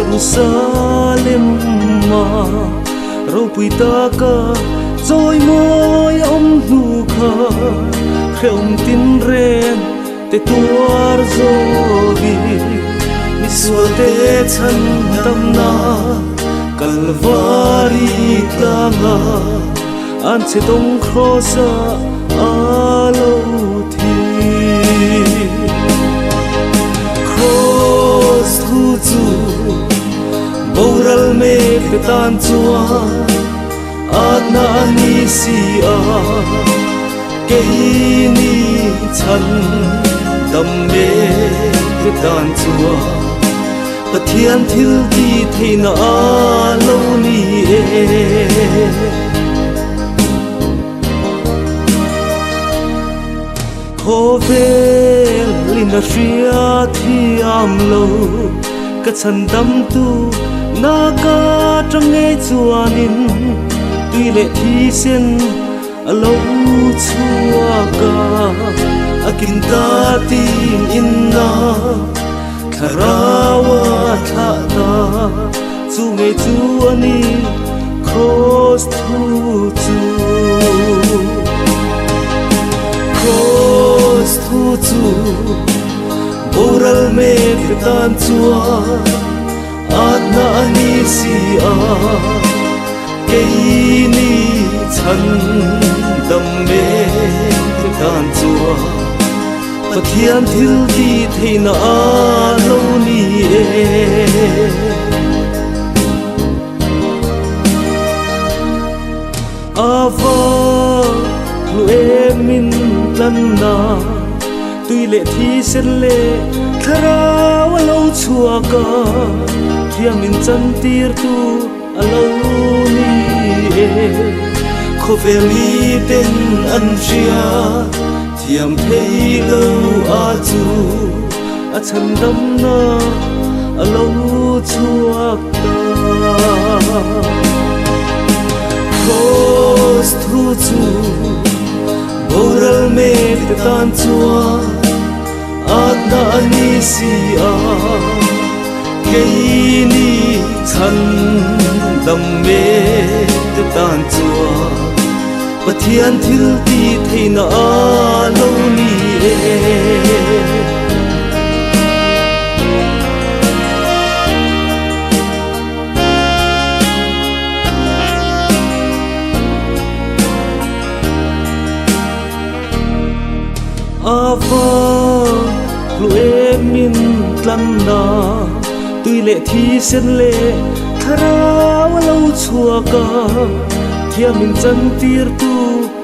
Jerusalem mà râu bụi ta ca rồi môi ông nu kha kheo tin ren te tuar zo vi ni sual te chan tam na Calvary ta nga an se tong crossa alo thi cross thu chu boral me te tan chua ana ni si a ke ni chan dam me te tan chua Pathian thil ti theina lo ni e Khovel lina ria thi am lo ka chan dam tu na ka tang e chuanin tui le thi sen alo chua ka akin ta tin inna Kharawa thata chu nge chu ani cross thu chu cross thu chu boral me tan chua adna ani si a ke ni chan dam me tan chua Pathian thil ti theina lo ni e Ava lu min lan na tui le thi sen le khara wa lo chua ka thiam min chan tir tu alo ni e khoveli ten an ria Thiam thấy lâu a chu a chan dam na a lo chuak ta cross thu chu boral me te tan chua adna ani si a ke ni chan dam me te tan chua Pathian thil ti theina lo ni e Ava lu min tlan na tui le thi sen le khara wa lo chua ka thiam min chan tir tu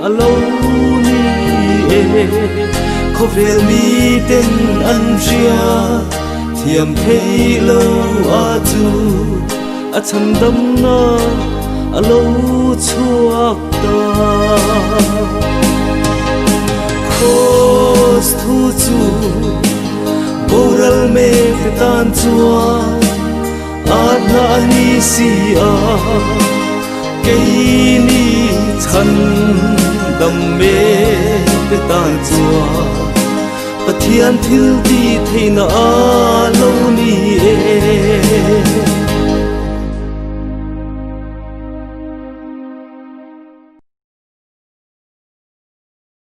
alo ni e khovel mi ten an ria thiam thei lo a chu a chan dam na alo chuak ta cross thu chu boral me te tan chua adna ani si a ke ni chan dam me te tan chua Pathian thil ti theina lo ni e